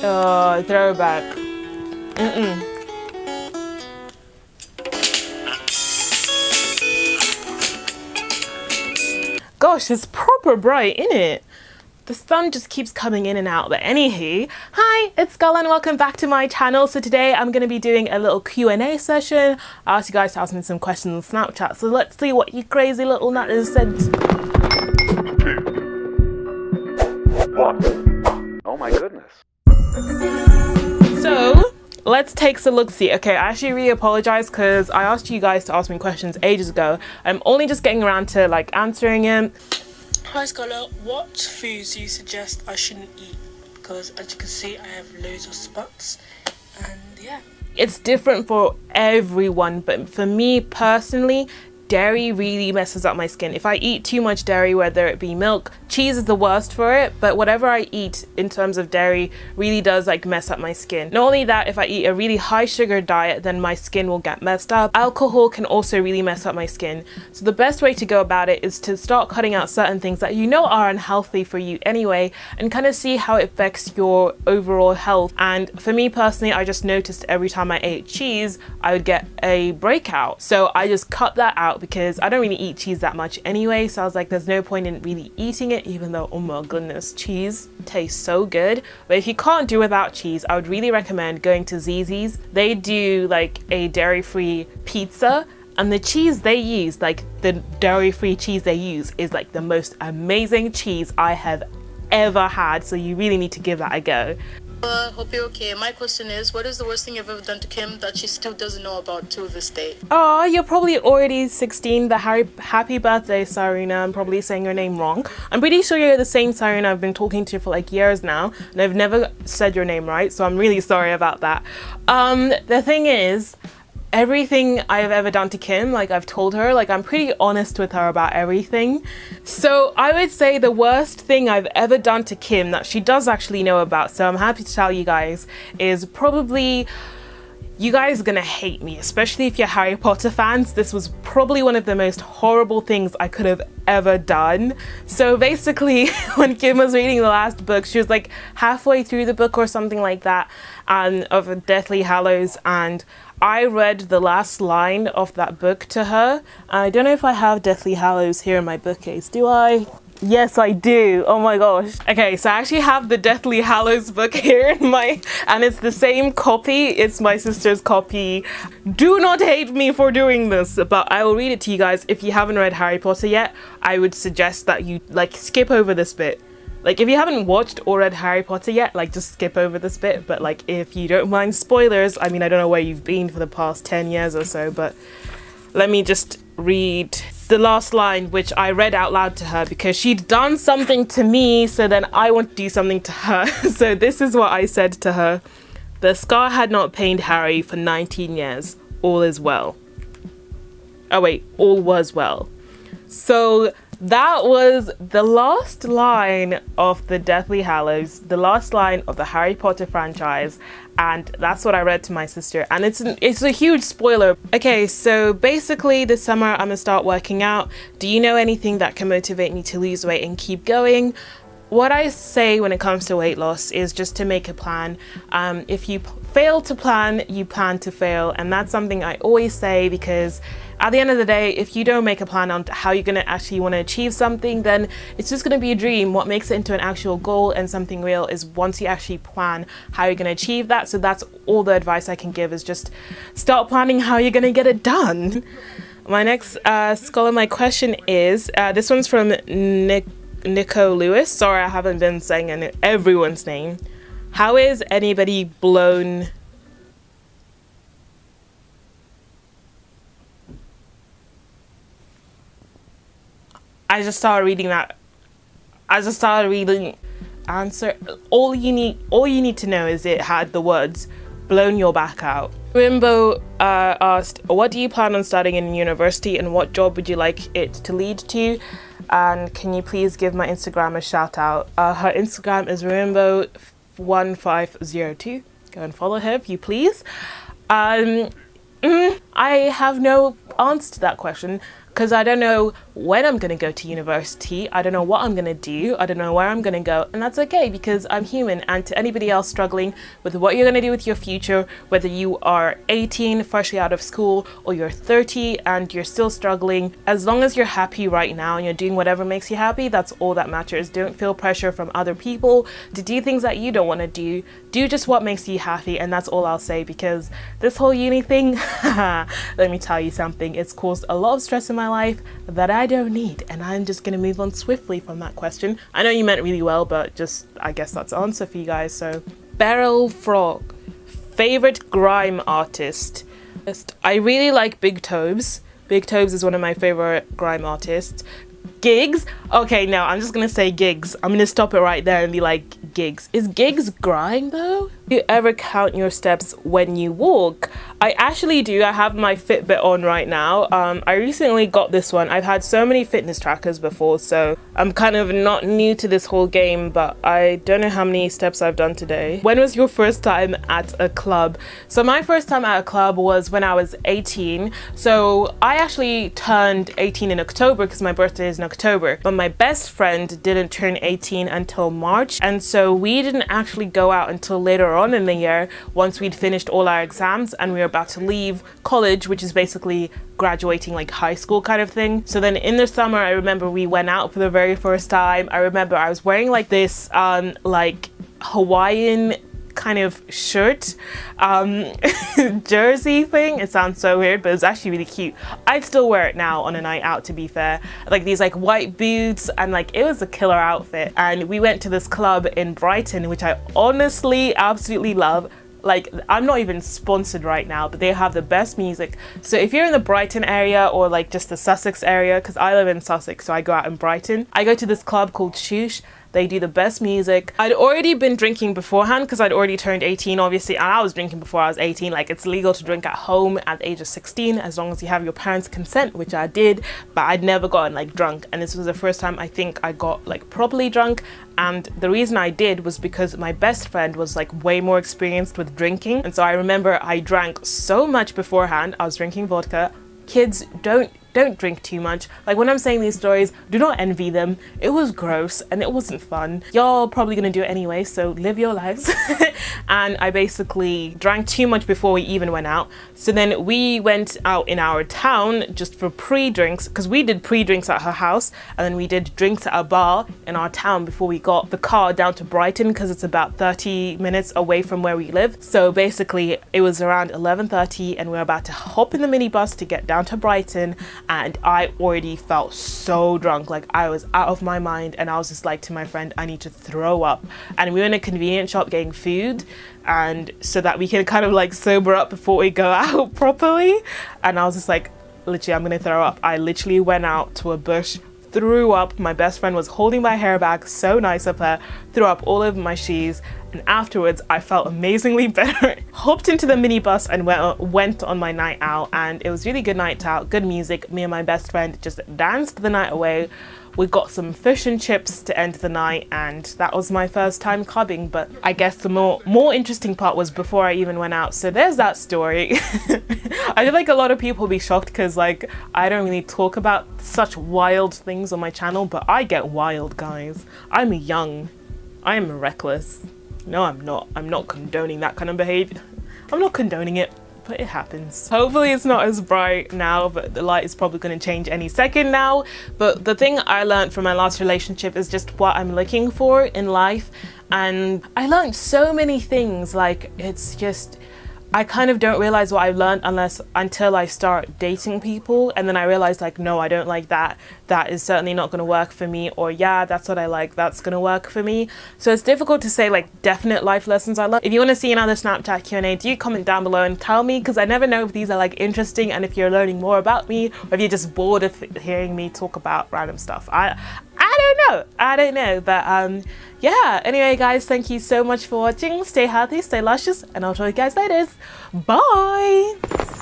Throwback. Gosh, it's proper bright, isn't it? The sun just keeps coming in and out. But anywho, hi, it's Scola and welcome back to my channel. So today I'm going to be doing a little Q&A session. I asked you guys to ask me some questions on Snapchat. So let's see what you crazy little nutters said. What? Oh my goodness. So let's take a look-see. Okay, I actually really apologize because I asked you guys to ask me questions ages ago. I'm only just getting around to like answering them. Hi Scola, what foods do you suggest I shouldn't eat? Because as you can see I have loads of spots and yeah. It's different for everyone, but for me personally, dairy really messes up my skin. If I eat too much dairy, whether it be milk, cheese is the worst for it, but whatever I eat in terms of dairy really does like mess up my skin. Not only that, if I eat a really high sugar diet, then my skin will get messed up. Alcohol can also really mess up my skin. So the best way to go about it is to start cutting out certain things that you know are unhealthy for you anyway, and kind of see how it affects your overall health. And for me personally, I just noticed every time I ate cheese, I would get a breakout. So I just cut that out because I don't really eat cheese that much anyway, so I was like, there's no point in really eating it, even though, oh my goodness, cheese tastes so good. But if you can't do without cheese, I would really recommend going to Zzz's. They do like a dairy-free pizza, and the cheese they use, like the dairy-free cheese they use, is like the most amazing cheese I have ever had, so you really need to give that a go. Hope you're okay. My question is, what is the worst thing you've ever done to Kim that she still doesn't know about to this day? Oh, you're probably already 16. Happy birthday, Sarina. I'm probably saying your name wrong. I'm pretty sure you're the same Sarina I've been talking to for like years now, and I've never said your name right, so I'm really sorry about that. The thing is, everything I've ever done to Kim, like I've told her, like I'm pretty honest with her about everything. So I would say the worst thing I've ever done to Kim that she does actually know about, so I'm happy to tell you guys, is probably, you guys are gonna hate me, especially if you're Harry Potter fans. This was probably one of the most horrible things I could have ever done. So basically, when Kim was reading the last book, she was like halfway through the book or something like that, of Deathly Hallows, and I read the last line of that book to her. I don't know if I have Deathly Hallows here in my bookcase. Do I? Yes, I do. Oh my gosh. Okay, so I actually have the Deathly Hallows book here in my, and it's the same copy. It's my sister's copy. Do not hate me for doing this, but I will read it to you guys. If you haven't read Harry Potter yet, I would suggest that you like skip over this bit. Like if you haven't watched or read Harry Potter yet, like just skip over this bit. But like if you don't mind spoilers, I mean, I don't know where you've been for the past 10 years or so, but let me just read the last line, which I read out loud to her because she'd done something to me, so then I want to do something to her. So this is what I said to her. The scar had not pained Harry for 19 years. All is well. Oh wait, all was well. So that was the last line of the Deathly Hallows, the last line of the Harry Potter franchise, and that's what I read to my sister, and it's a huge spoiler. Okay, so basically this summer I'm gonna start working out. Do you know anything that can motivate me to lose weight and keep going? What I say when it comes to weight loss is just to make a plan. If you fail to plan, you plan to fail, and that's something I always say, because at the end of the day, if you don't make a plan on how you're gonna actually want to achieve something, then it's just gonna be a dream. What makes it into an actual goal and something real is once you actually plan how you're gonna achieve that. So that's all the advice I can give, is just start planning how you're gonna get it done. My next Scola, my question is, this one's from Nico Lewis. Sorry, I haven't been saying everyone's name. How is anybody blown? I just started reading that. I just started reading answer. All you need to know is it had the words blown your back out. Rimbo asked, what do you plan on studying in university and what job would you like it to lead to? And can you please give my Instagram a shout out? Her Instagram is Rimbo1502. Go and follow her if you please. I have no answer to that question, because I don't know when I'm gonna go to university. I don't know what I'm gonna do. I don't know where I'm gonna go, and that's okay because I'm human. And to anybody else struggling with what you're gonna do with your future, whether you are 18, freshly out of school, or you're 30 and you're still struggling, as long as you're happy right now and you're doing whatever makes you happy, that's all that matters. Don't feel pressure from other people to do things that you don't want to do. Do just what makes you happy, and that's all I'll say, because this whole uni thing, let me tell you something, it's caused a lot of stress in my life that I don't need, and I'm just gonna move on swiftly from that question. I know you meant really well, but just, I guess that's the answer for you guys. So, Beryl Frog, favorite grime artist. I really like Big Tobes. Big Tobes is one of my favorite grime artists. Gigs? Okay, no, I'm just gonna say Gigs. I'm gonna stop it right there and be like, Gigs. Is Gigs grime though? Do you ever count your steps when you walk? I actually do. I have my Fitbit on right now. I recently got this one. I've had so many fitness trackers before, so I'm kind of not new to this whole game, but I don't know how many steps I've done today. When was your first time at a club? So my first time at a club was when I was 18. So I actually turned 18 in October because my birthday is in October, but my best friend didn't turn 18 until March, and so we didn't actually go out until later on in the year, once we'd finished all our exams and we were about to leave college, which is basically graduating, like high school kind of thing. So then in the summer, I remember we went out for the very first time. I remember I was wearing like this like Hawaiian kind of shirt jersey thing. It sounds so weird, but it's actually really cute. I'd still wear it now on a night out, to be fair. Like these like white boots, and like it was a killer outfit. And we went to this club in Brighton, which I honestly absolutely love. Like, I'm not even sponsored right now, but they have the best music. So if you're in the Brighton area or like just the Sussex area, because I live in Sussex, so I go out in Brighton, I go to this club called Luscious. They do the best music. I'd already been drinking beforehand because I'd already turned 18, obviously, and I was drinking before I was 18. Like, it's legal to drink at home at the age of 16 as long as you have your parents' consent, which I did, but I'd never gotten like drunk. And this was the first time I think I got like properly drunk. And the reason I did was because my best friend was like way more experienced with drinking. And so I remember I drank so much beforehand. I was drinking vodka. Kids, don't drink too much. Like, when I'm saying these stories, do not envy them. It was gross and it wasn't fun. Y'all probably gonna do it anyway, so live your lives. And I basically drank too much before we even went out. So then we went out in our town just for pre-drinks, because we did pre-drinks at her house, and then we did drinks at a bar in our town before we got the car down to Brighton, because it's about 30 minutes away from where we live. So basically it was around 11:30 and we were about to hop in the minibus to get down to Brighton, and I already felt so drunk. Like, I was out of my mind, and I was just like to my friend, I need to throw up. And we were in a convenience shop getting food, and so that we can kind of like sober up before we go out properly. And I was just like, literally, I'm gonna throw up. I literally went out to a bush, threw up. My best friend was holding my hair back, so nice of her, threw up all over my shoes. And afterwards I felt amazingly better. Hopped into the minibus and went on my night out, and it was really good night out, good music. Me and my best friend just danced the night away. We got some fish and chips to end the night, and that was my first time clubbing. But I guess the more interesting part was before I even went out. So there's that story. I feel like a lot of people will be shocked because like I don't really talk about such wild things on my channel, but I get wild, guys. I'm young. I'm reckless. No, I'm not. I'm not condoning that kind of behavior. I'm not condoning it, but it happens. Hopefully it's not as bright now, but the light is probably going to change any second now. But the thing I learned from my last relationship is just what I'm looking for in life. And I learned so many things. Like, it's just, I kind of don't realize what I've learned until I start dating people, and then I realize like, no, I don't like that. That is certainly not going to work for me, or yeah, that's what I like, that's going to work for me. So it's difficult to say like definite life lessons I learned. If you want to see another Snapchat Q&A, do comment down below and tell me, because I never know if these are like interesting and if you're learning more about me, or if you're just bored of hearing me talk about random stuff. I don't know, but yeah, anyway guys, thank you so much for watching. Stay healthy, stay luscious, and I'll talk to you guys later. Bye.